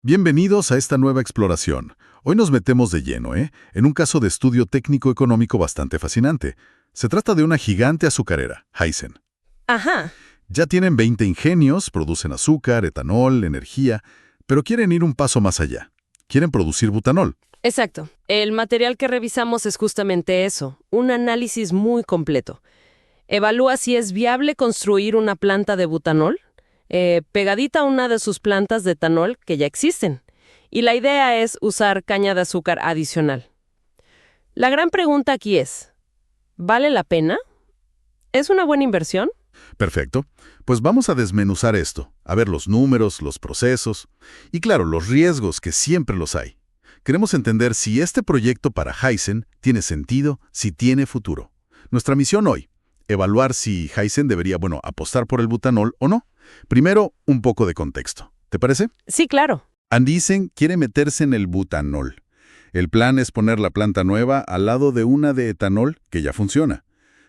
Bienvenidos a esta nueva exploración. Hoy nos metemos de lleno, en un caso de estudio técnico-económico bastante fascinante. Se trata de una gigante azucarera, Hyzen. Ajá, Ya tienen 20 ingenios, producen azúcar, etanol, energía, pero quieren ir un paso más allá. Quieren producir butanol. exacto. El material que revisamos es justamente eso, un análisis muy completo. Evalúa si es viable construir una planta de butanol, pegadita a una de sus plantas de etanol que ya existen. Y la idea es usar caña de azúcar adicional. La gran pregunta aquí es, ¿vale la pena? ¿Es una buena inversión? Perfecto. Pues vamos a desmenuzar esto, a ver los números, los procesos y claro, los riesgos que siempre los hay. Queremos entender si este proyecto para Hyzen tiene sentido, si tiene futuro. Nuestra misión hoy, evaluar si Hyzen debería, apostar por el butanol o no. Primero, un poco de contexto. ¿Te parece? Sí, claro. Andisen quiere meterse en el butanol. El plan es poner la planta nueva al lado de una de etanol que ya funciona.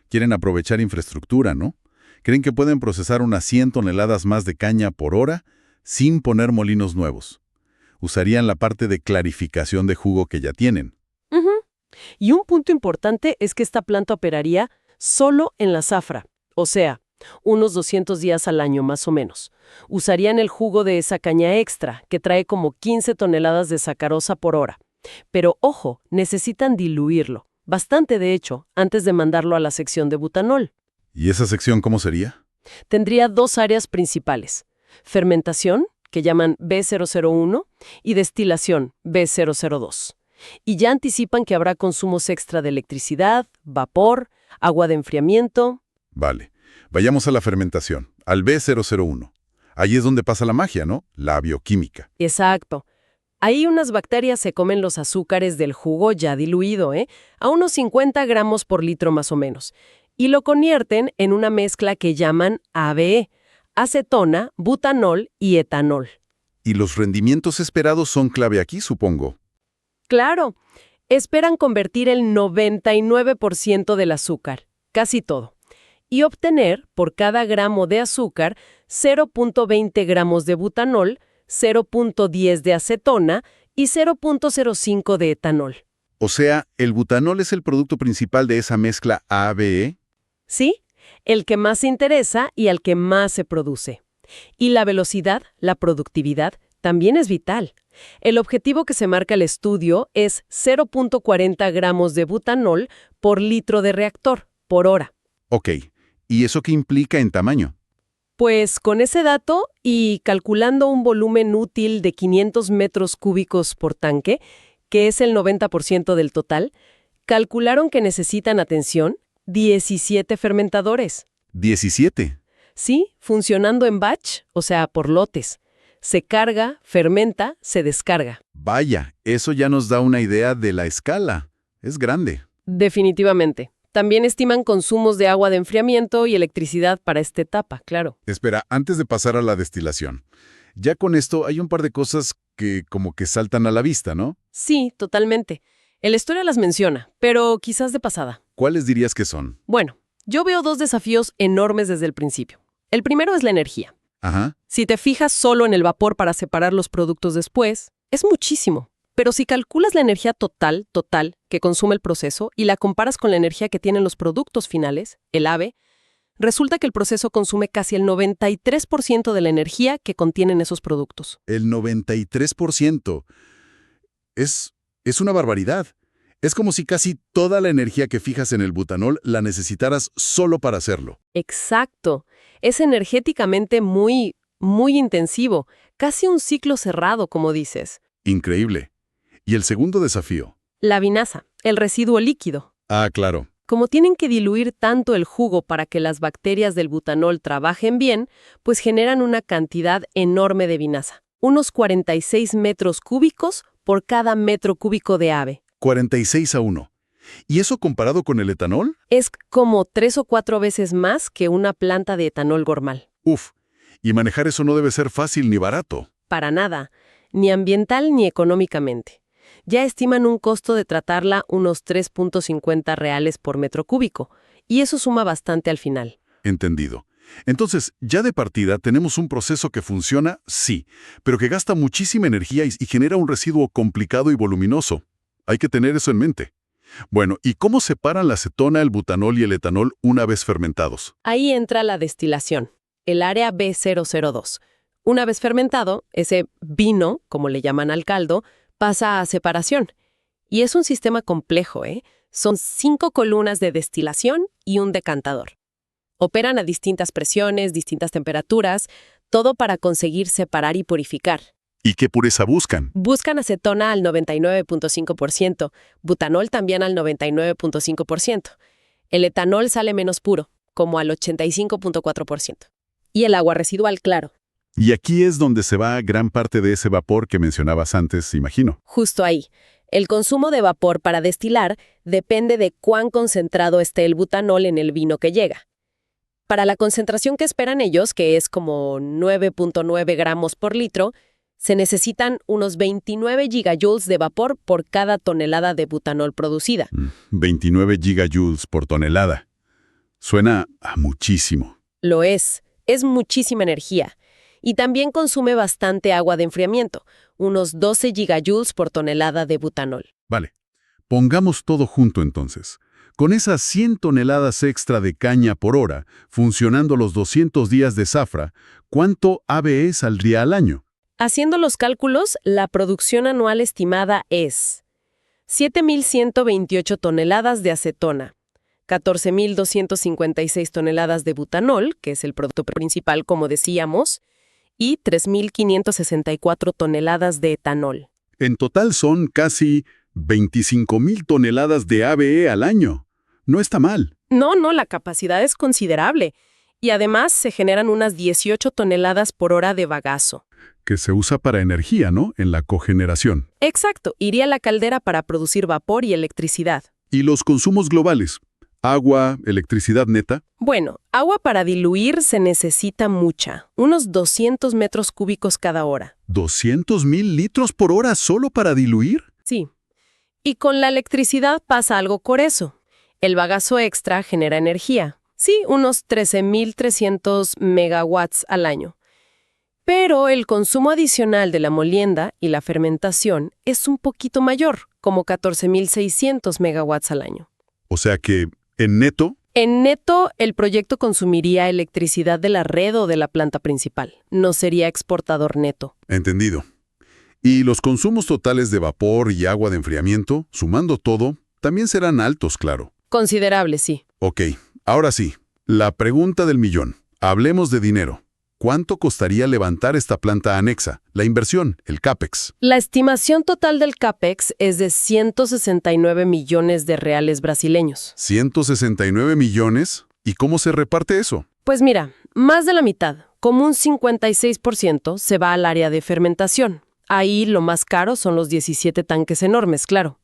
Quieren aprovechar infraestructura, ¿no? Creen que pueden procesar unas 100 toneladas más de caña por hora sin poner molinos nuevos. Usarían la parte de clarificación de jugo que ya tienen. Ujú. Y un punto importante es que esta planta operaría solo en la zafra, o sea, unos 200 días al año más o menos. Usarían el jugo de esa caña extra, que trae como 15 toneladas de sacarosa por hora. Pero ojo, necesitan diluirlo, bastante de hecho, antes de mandarlo a la sección de butanol. ¿Y esa sección cómo sería? Tendría dos áreas principales: fermentación, que llaman B001, y destilación, B002. Y ya anticipan que habrá consumos extra de electricidad, vapor, agua de enfriamiento. Vale. Vayamos a la fermentación, al B001. Ahí es donde pasa la magia, ¿no? La bioquímica. Exacto. Ahí unas bacterias se comen los azúcares del jugo ya diluido, a unos 50 gramos por litro más o menos, y lo convierten en una mezcla que llaman ABE, acetona, butanol y etanol. Y los rendimientos esperados son clave aquí, supongo. Claro, esperan convertir el 99% del azúcar, casi todo, y obtener por cada gramo de azúcar 0.20 gramos de butanol, 0.10 de acetona y 0.05 de etanol. O sea, ¿el butanol es el producto principal de esa mezcla ABE? ¿Sí? El que más interesa y al que más se produce. Y la velocidad, la productividad, también es vital. El objetivo que se marca el estudio es 0.40 gramos de butanol por litro de reactor, por hora. Ok. ¿Y eso qué implica en tamaño? Pues con ese dato y calculando un volumen útil de 500 metros cúbicos por tanque, que es el 90% del total, calcularon que necesitan, atención, 17 fermentadores. 17. Sí, funcionando en batch, o sea, por lotes. Se carga, fermenta, se descarga. Vaya, eso ya nos da una idea de la escala. Es grande. Definitivamente. También estiman consumos de agua de enfriamiento y electricidad para esta etapa, claro. Espera, antes de pasar a la destilación. Ya con esto hay un par de cosas que como que saltan a la vista, ¿no? Sí, totalmente. El estudio las menciona, pero quizás de pasada. ¿Cuáles dirías que son? Bueno, yo veo dos desafíos enormes desde el principio. El primero es la energía. Ajá. Si te fijas solo en el vapor para separar los productos después, es muchísimo. Pero si calculas la energía total, que consume el proceso y la comparas con la energía que tienen los productos finales, el AVE, resulta que el proceso consume casi el 93% de la energía que contienen esos productos. El 93%. Es una barbaridad. Es como si casi toda la energía que fijas en el butanol la necesitaras solo para hacerlo. Exacto. Es energéticamente muy intensivo, casi un ciclo cerrado, como dices. Increíble. ¿Y el segundo desafío? La vinaza, el residuo líquido. Ah, claro. Como tienen que diluir tanto el jugo para que las bacterias del butanol trabajen bien, pues generan una cantidad enorme de vinaza. Unos 46 metros cúbicos por cada metro cúbico de AVE. 46-1. ¿Y eso comparado con el etanol? Es como 3 o 4 veces más que una planta de etanol normal. Uf. Y manejar eso no debe ser fácil ni barato. Para nada, ni ambiental ni económicamente. Ya estiman un costo de tratarla unos 3.50 reales por metro cúbico, y eso suma bastante al final. Entendido. Entonces, ya de partida tenemos un proceso que funciona, sí, pero que gasta muchísima energía y genera un residuo complicado y voluminoso. Hay que tener eso en mente. Bueno, ¿y cómo separan la acetona, el butanol y el etanol una vez fermentados? Ahí entra la destilación, el área B002. Una vez fermentado, ese vino, como le llaman al caldo, pasa a separación. Y es un sistema complejo, ¿eh? Son 5 columnas de destilación y un decantador. Operan a distintas presiones, distintas temperaturas, todo para conseguir separar y purificar. ¿Y qué pureza buscan? Buscan acetona al 99.5%, butanol también al 99.5%. El etanol sale menos puro, como al 85.4%. Y el agua residual, claro. Y aquí es donde se va gran parte de ese vapor que mencionabas antes, imagino. Justo ahí. El consumo de vapor para destilar depende de cuán concentrado esté el butanol en el vino que llega. Para la concentración que esperan ellos, que es como 9.9 gramos por litro, se necesitan unos 29 gigajoules de vapor por cada tonelada de butanol producida. 29 gigajoules por tonelada. Suena a muchísimo. Lo es muchísima energía. Y también consume bastante agua de enfriamiento, unos 12 gigajoules por tonelada de butanol. Vale, pongamos todo junto entonces. Con esas 100 toneladas extra de caña por hora, funcionando los 200 días de zafra, ¿cuánto ABE saldría al año? Haciendo los cálculos, la producción anual estimada es 7.128 toneladas de acetona, 14.256 toneladas de butanol, que es el producto principal, como decíamos, y 3.564 toneladas de etanol. En total son casi 25.000 toneladas de ABE al año. No está mal. No, la capacidad es considerable. Y además se generan unas 18 toneladas por hora de bagazo. Que se usa para energía, ¿no? En la cogeneración. Exacto, iría a la caldera para producir vapor y electricidad. ¿Y los consumos globales? ¿Agua, electricidad neta? Bueno, agua para diluir se necesita mucha, unos 200 metros cúbicos cada hora. ¿200.000 litros por hora solo para diluir? Sí. Y con la electricidad pasa algo por eso. El bagazo extra genera energía. Sí, unos 13.300 megawatts al año. Pero el consumo adicional de la molienda y la fermentación es un poquito mayor, como 14.600 megawatts al año. O sea que, en neto... En neto, el proyecto consumiría electricidad de la red o de la planta principal. No sería exportador neto. Entendido. Y los consumos totales de vapor y agua de enfriamiento, sumando todo, también serán altos, claro. Considerable, sí. Ok, ahora sí, la pregunta del millón. Hablemos de dinero. ¿Cuánto costaría levantar esta planta anexa? La inversión, el CAPEX. La estimación total del CAPEX es de 169 millones de reales brasileños. ¿169 millones? ¿Y cómo se reparte eso? Pues mira, más de la mitad, como un 56%, se va al área de fermentación. Ahí lo más caro son los 17 tanques enormes, claro.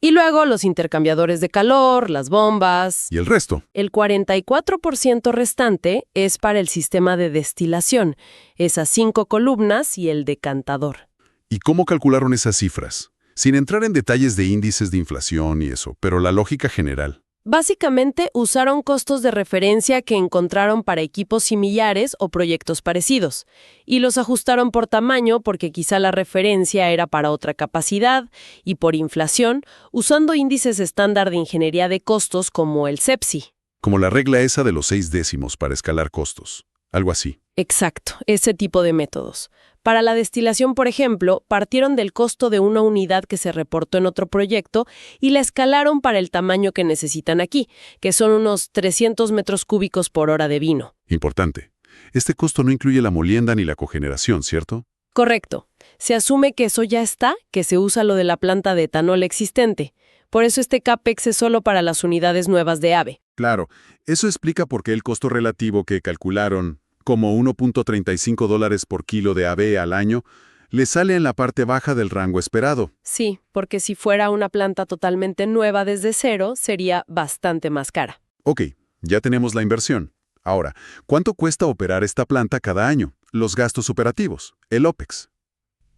Y luego los intercambiadores de calor, las bombas... ¿Y el resto? El 44% restante es para el sistema de destilación, esas 5 columnas y el decantador. ¿Y cómo calcularon esas cifras? Sin entrar en detalles de índices de inflación y eso, pero la lógica general. Básicamente usaron costos de referencia que encontraron para equipos similares o proyectos parecidos, y los ajustaron por tamaño porque quizá la referencia era para otra capacidad, y por inflación, usando índices estándar de ingeniería de costos como el CEPSI. Como la regla esa de los 6 décimos para escalar costos. Algo así. Exacto, ese tipo de métodos. Para la destilación, por ejemplo, partieron del costo de una unidad que se reportó en otro proyecto y la escalaron para el tamaño que necesitan aquí, que son unos 300 metros cúbicos por hora de vino. Importante. Este costo no incluye la molienda ni la cogeneración, ¿cierto? Correcto. Se asume que eso ya está, que se usa lo de la planta de etanol existente. Por eso este CAPEX es solo para las unidades nuevas de AVE. Claro, eso explica por qué el costo relativo que calcularon, como $1.35 por kilo de ABE al año, le sale en la parte baja del rango esperado. Sí, porque si fuera una planta totalmente nueva desde cero, sería bastante más cara. Ok, ya tenemos la inversión. Ahora, ¿cuánto cuesta operar esta planta cada año? Los gastos operativos, el OPEX.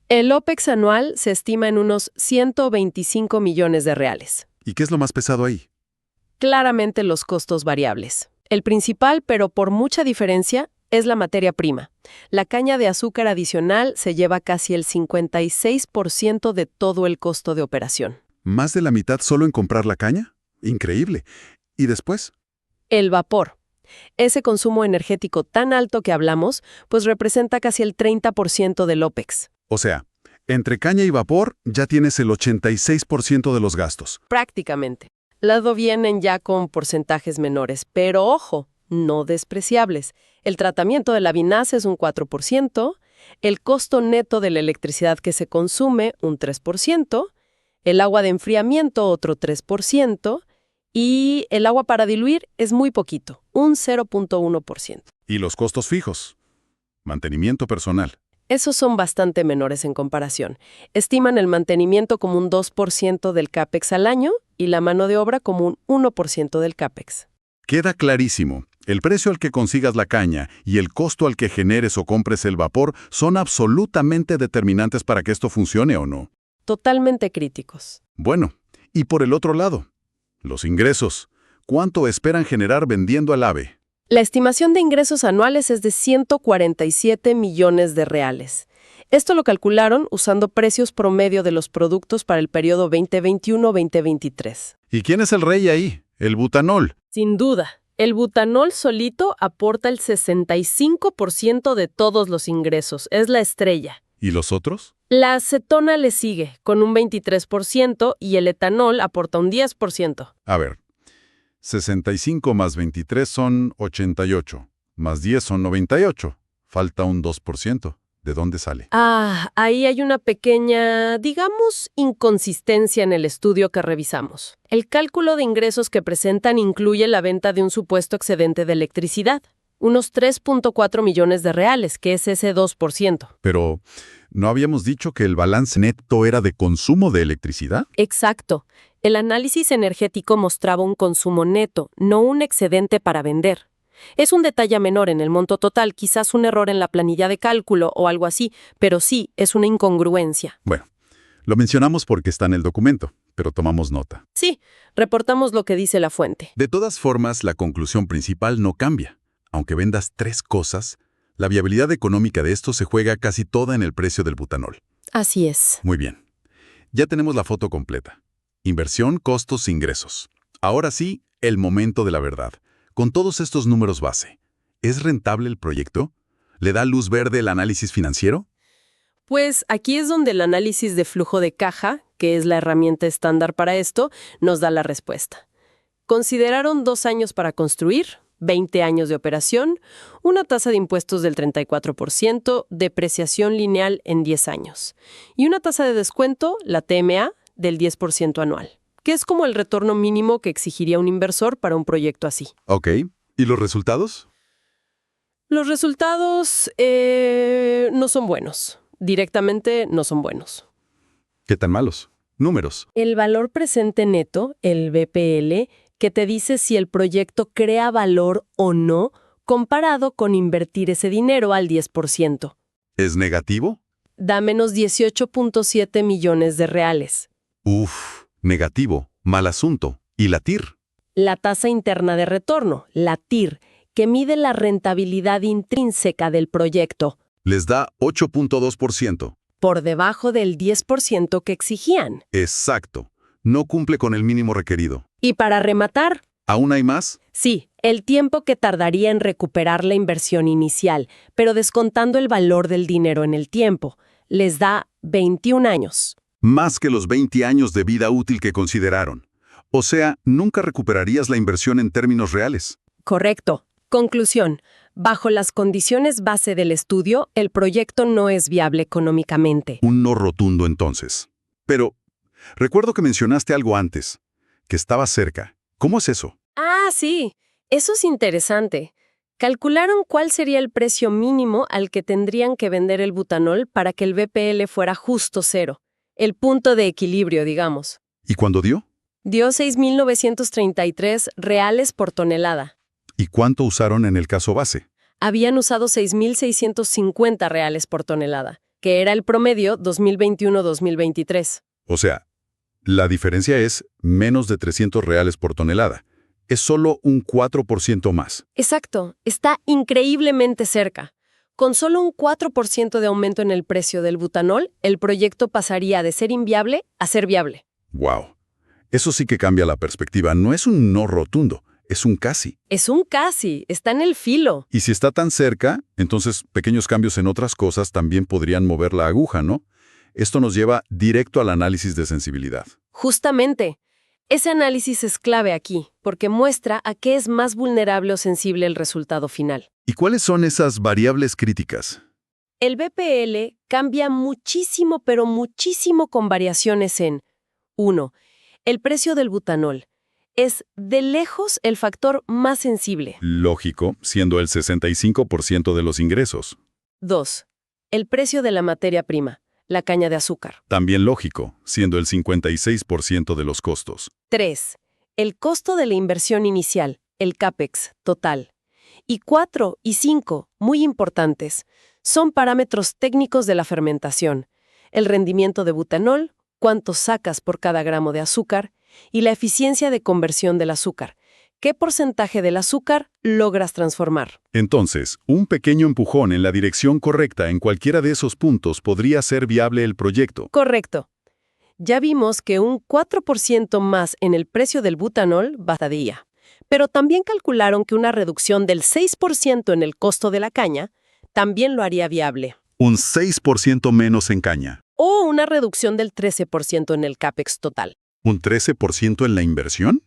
El OPEX anual se estima en unos 125 millones de reales. ¿Y qué es lo más pesado ahí? Claramente los costos variables. El principal, pero por mucha diferencia, es la materia prima. La caña de azúcar adicional se lleva casi el 56% de todo el costo de operación. ¿Más de la mitad solo en comprar la caña? Increíble. ¿Y después? El vapor. Ese consumo energético tan alto que hablamos, pues representa casi el 30% del OPEX. O sea, entre caña y vapor ya tienes el 86% de los gastos. Prácticamente. Lado vienen ya con porcentajes menores, pero ojo, no despreciables. El tratamiento de la vinaza es un 4%, el costo neto de la electricidad que se consume un 3%, el agua de enfriamiento otro 3%, y el agua para diluir es muy poquito, un 0.1%. ¿Y los costos fijos? Mantenimiento personal. Esos son bastante menores en comparación. Estiman el mantenimiento como un 2% del CAPEX al año y la mano de obra como un 1% del CAPEX. Queda clarísimo. El precio al que consigas la caña y el costo al que generes o compres el vapor son absolutamente determinantes para que esto funcione o no. Totalmente críticos. Bueno, y por el otro lado, los ingresos. ¿Cuánto esperan generar vendiendo al AVE? La estimación de ingresos anuales es de 147 millones de reales. Esto lo calcularon usando precios promedio de los productos para el periodo 2021-2023. ¿Y quién es el rey ahí? El butanol. Sin duda, el butanol solito aporta el 65% de todos los ingresos. Es la estrella. ¿Y los otros? La acetona le sigue, con un 23%, y el etanol aporta un 10%. A ver, 65 más 23 son 88, más 10 son 98. Falta un 2%. ¿De dónde sale? Ahí hay una pequeña, digamos, inconsistencia en el estudio que revisamos. El cálculo de ingresos que presentan incluye la venta de un supuesto excedente de electricidad, unos 3.4 millones de reales, que es ese 2%. Pero, ¿no habíamos dicho que el balance neto era de consumo de electricidad? Exacto. El análisis energético mostraba un consumo neto, no un excedente para vender. Es un detalle menor en el monto total, quizás un error en la planilla de cálculo o algo así, pero sí, es una incongruencia. Bueno, lo mencionamos porque está en el documento, pero tomamos nota. Sí, reportamos lo que dice la fuente. De todas formas, la conclusión principal no cambia. Aunque vendas 3 cosas, la viabilidad económica de esto se juega casi toda en el precio del butanol. Así es. Muy bien. Ya tenemos la foto completa. Inversión, costos, ingresos. Ahora sí, el momento de la verdad. Con todos estos números base, ¿es rentable el proyecto? ¿Le da luz verde el análisis financiero? Pues aquí es donde el análisis de flujo de caja, que es la herramienta estándar para esto, nos da la respuesta. Consideraron 2 años para construir, 20 años de operación, una tasa de impuestos del 34%, depreciación lineal en 10 años, y una tasa de descuento, la TMA, del 10% anual, que es como el retorno mínimo que exigiría un inversor para un proyecto así. Ok. ¿Y los resultados? Los resultados no son buenos. Directamente no son buenos. ¿Qué tan malos? Números. El valor presente neto, el VPL, que te dice si el proyecto crea valor o no, comparado con invertir ese dinero al 10%. ¿Es negativo? Da menos 18.7 millones de reales. Uf, negativo, mal asunto. ¿Y la TIR? La tasa interna de retorno, la TIR, que mide la rentabilidad intrínseca del proyecto, Les da 8.2%. por debajo del 10% que exigían. Exacto. No cumple con el mínimo requerido. Y para rematar, ¿Aún hay más? sí, el tiempo que tardaría en recuperar la inversión inicial, pero descontando el valor del dinero en el tiempo, les da 21 años. Más que los 20 años de vida útil que consideraron. O sea, nunca recuperarías la inversión en términos reales. Correcto. Conclusión. Bajo las condiciones base del estudio, el proyecto no es viable económicamente. Un no rotundo entonces. Pero, recuerdo que mencionaste algo antes, que estaba cerca. ¿Cómo es eso? Sí. Eso es interesante. Calcularon cuál sería el precio mínimo al que tendrían que vender el butanol para que el VPL fuera justo cero. El punto de equilibrio, digamos. ¿Y cuándo dio? Dio 6.933 reales por tonelada. ¿Y cuánto usaron en el caso base? Habían usado 6.650 reales por tonelada, que era el promedio 2021-2023. O sea, la diferencia es menos de 300 reales por tonelada. Es solo un 4% más. Exacto, está increíblemente cerca. Con solo un 4% de aumento en el precio del butanol, el proyecto pasaría de ser inviable a ser viable. ¡Wow! Eso sí que cambia la perspectiva. No es un no rotundo, es un casi. Es un casi, está en el filo. Y si está tan cerca, entonces pequeños cambios en otras cosas también podrían mover la aguja, ¿no? Esto nos lleva directo al análisis de sensibilidad. Justamente, ese análisis es clave aquí, porque muestra a qué es más vulnerable o sensible el resultado final. ¿Y cuáles son esas variables críticas? El BPL cambia muchísimo, pero muchísimo con variaciones en 1. El precio del butanol. Es de lejos el factor más sensible. Lógico, siendo el 65% de los ingresos. 2. El precio de la materia prima, la caña de azúcar. También lógico, siendo el 56% de los costos. 3. El costo de la inversión inicial, el CAPEX total. Y 4 y 5, muy importantes, son parámetros técnicos de la fermentación. El rendimiento de butanol, cuánto sacas por cada gramo de azúcar, y la eficiencia de conversión del azúcar. ¿Qué porcentaje del azúcar logras transformar? Entonces, un pequeño empujón en la dirección correcta en cualquiera de esos puntos podría ser viable el proyecto. Correcto. Ya vimos que un 4% más en el precio del butanol bastaría. Pero también calcularon que una reducción del 6% en el costo de la caña también lo haría viable. Un 6% menos en caña. O una reducción del 13% en el CAPEX total. ¿Un 13% en la inversión?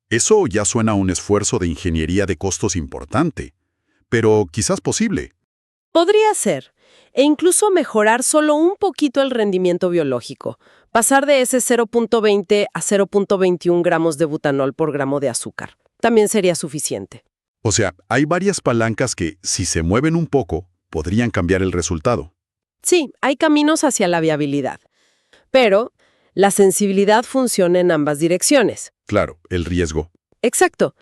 Eso ya suena a un esfuerzo de ingeniería de costos importante, pero quizás posible. Podría ser, e incluso mejorar solo un poquito el rendimiento biológico, pasar de ese 0.20 a 0.21 gramos de butanol por gramo de azúcar. También sería suficiente. O sea, hay varias palancas que, si se mueven un poco, podrían cambiar el resultado. Sí, hay caminos hacia la viabilidad, pero la sensibilidad funciona en ambas direcciones. Claro, el riesgo. Exacto.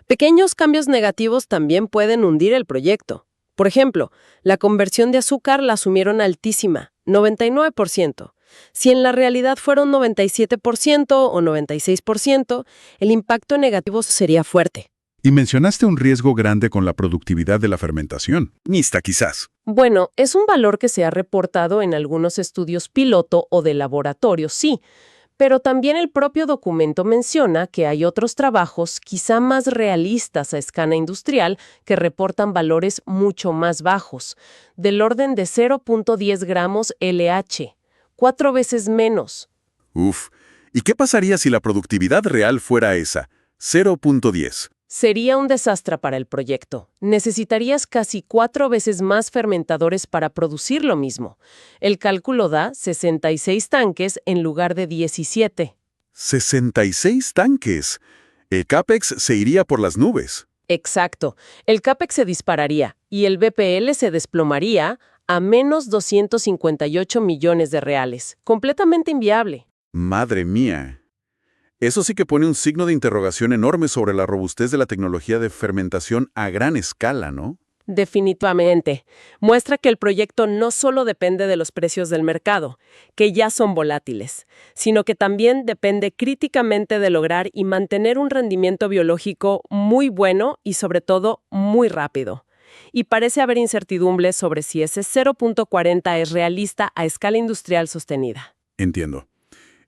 Pequeños cambios negativos también pueden hundir el proyecto. Por ejemplo, la conversión de azúcar la asumieron altísima, 99%. Si en la realidad fueron 97% o 96%, el impacto negativo sería fuerte. Y mencionaste un riesgo grande con la productividad de la fermentación. Mixta, quizás. Bueno, es un valor que se ha reportado en algunos estudios piloto o de laboratorio, sí, pero también el propio documento menciona que hay otros trabajos quizá más realistas a escala industrial que reportan valores mucho más bajos, del orden de 0.10 gramos LH, 4 veces menos. Uf, ¿y qué pasaría si la productividad real fuera esa, 0.10? Sería un desastre para el proyecto. Necesitarías casi 4 veces más fermentadores para producir lo mismo. El cálculo da 66 tanques en lugar de 17. ¡66 tanques! El CAPEX se iría por las nubes. Exacto. El CAPEX se dispararía y el BPL se desplomaría a menos 258 millones de reales. Completamente inviable. ¡Madre mía! Eso sí que pone un signo de interrogación enorme sobre la robustez de la tecnología de fermentación a gran escala, ¿no? Definitivamente. Muestra que el proyecto no solo depende de los precios del mercado, que ya son volátiles, sino que también depende críticamente de lograr y mantener un rendimiento biológico muy bueno y sobre todo muy rápido. Y parece haber incertidumbre sobre si ese 0.40 es realista a escala industrial sostenida. Entiendo.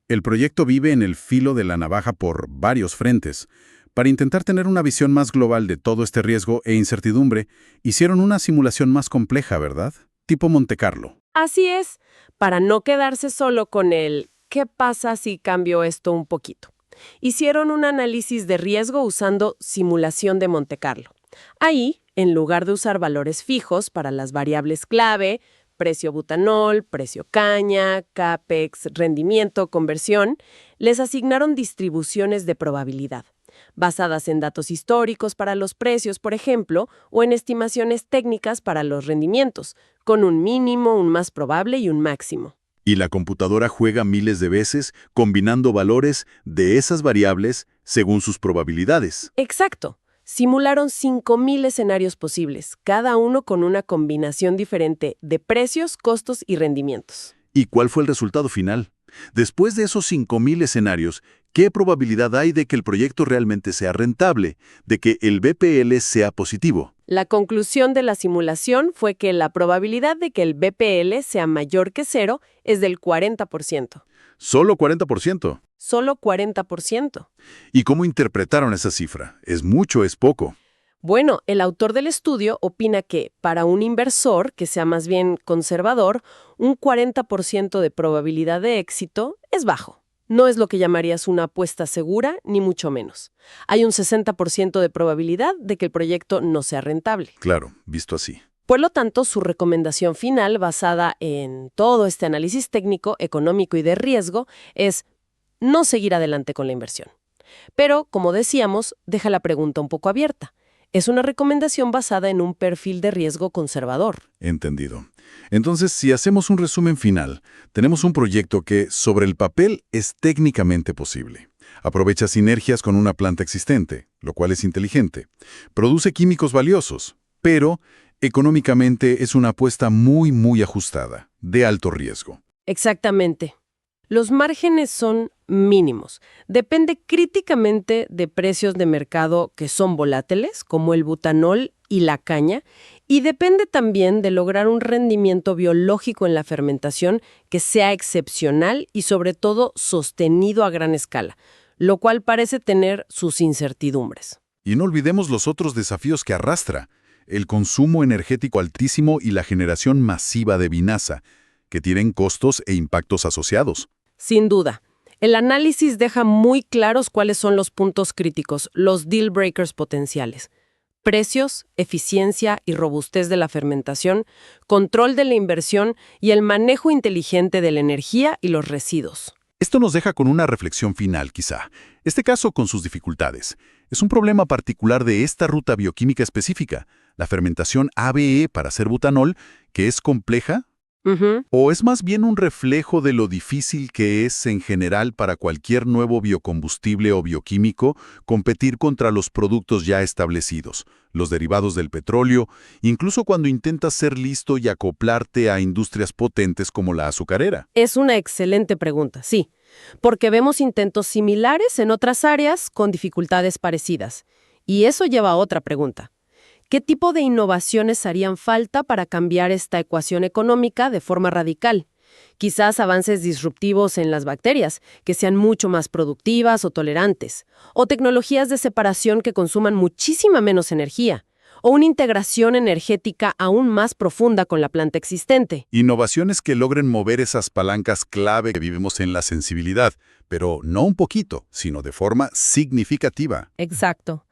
El proyecto vive en el filo de la navaja por varios frentes. Para intentar tener una visión más global de todo este riesgo e incertidumbre, hicieron una simulación más compleja, ¿verdad? Tipo Monte Carlo. Así es, para no quedarse solo con el ¿qué pasa si cambio esto un poquito? Hicieron un análisis de riesgo usando simulación de Monte Carlo. Ahí, en lugar de usar valores fijos para las variables clave, precio butanol, precio caña, CAPEX, rendimiento, conversión, les asignaron distribuciones de probabilidad, basadas en datos históricos para los precios, por ejemplo, o en estimaciones técnicas para los rendimientos, con un mínimo, un más probable y un máximo. Y la computadora juega miles de veces combinando valores de esas variables según sus probabilidades. Exacto. Simularon 5.000 escenarios posibles, cada uno con una combinación diferente de precios, costos y rendimientos. ¿Y cuál fue el resultado final? Después de esos 5.000 escenarios, ¿Qué probabilidad hay de que el proyecto realmente sea rentable, de que el BPL sea positivo? La conclusión de la simulación fue que la probabilidad de que el BPL sea mayor que cero es del 40%. Solo 40%. Solo 40%. ¿Y cómo interpretaron esa cifra? ¿Es mucho o es poco? Bueno, el autor del estudio opina que, para un inversor que sea más bien conservador, un 40% de probabilidad de éxito es bajo. No es lo que llamarías una apuesta segura, ni mucho menos. Hay un 60% de probabilidad de que el proyecto no sea rentable. Claro, visto así. Por lo tanto, su recomendación final, basada en todo este análisis técnico, económico y de riesgo, es no seguir adelante con la inversión. Pero, como decíamos, deja la pregunta un poco abierta. Es una recomendación basada en un perfil de riesgo conservador. Entendido. Entonces, si hacemos un resumen final, tenemos un proyecto que, sobre el papel, es técnicamente posible. Aprovecha sinergias con una planta existente, lo cual es inteligente. Produce químicos valiosos, pero económicamente es una apuesta muy ajustada, de alto riesgo. Exactamente. Los márgenes son mínimos. Depende críticamente de precios de mercado que son volátiles, como el butanol y la caña, y depende también de lograr un rendimiento biológico en la fermentación que sea excepcional y sobre todo sostenido a gran escala, lo cual parece tener sus incertidumbres. Y no olvidemos los otros desafíos que arrastra: el consumo energético altísimo y la generación masiva de vinaza, que tienen costos e impactos asociados. Sin duda. El análisis deja muy claros cuáles son los puntos críticos, los deal breakers potenciales. Precios, eficiencia y robustez de la fermentación, control de la inversión y el manejo inteligente de la energía y los residuos. Esto nos deja con una reflexión final, quizá. Este caso, con sus dificultades, es un problema particular de esta ruta bioquímica específica, la fermentación ABE para hacer butanol, que es compleja. ¿O es más bien un reflejo de lo difícil que es en general para cualquier nuevo biocombustible o bioquímico competir contra los productos ya establecidos, los derivados del petróleo, incluso cuando intentas ser listo y acoplarte a industrias potentes como la azucarera? Es una excelente pregunta, sí, porque vemos intentos similares en otras áreas con dificultades parecidas. Y eso lleva a otra pregunta. ¿Qué tipo de innovaciones harían falta para cambiar esta ecuación económica de forma radical? Quizás avances disruptivos en las bacterias, que sean mucho más productivas o tolerantes, o tecnologías de separación que consuman muchísima menos energía, o una integración energética aún más profunda con la planta existente. Innovaciones que logren mover esas palancas clave que vivimos en la sensibilidad, pero no un poquito, sino de forma significativa. Exacto.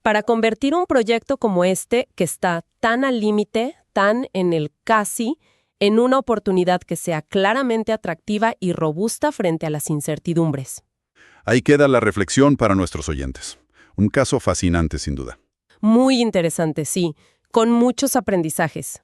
Para convertir un proyecto como este, que está tan al límite, tan en el casi, en una oportunidad que sea claramente atractiva y robusta frente a las incertidumbres. Ahí queda la reflexión para nuestros oyentes. Un caso fascinante, sin duda. Muy interesante, sí, con muchos aprendizajes.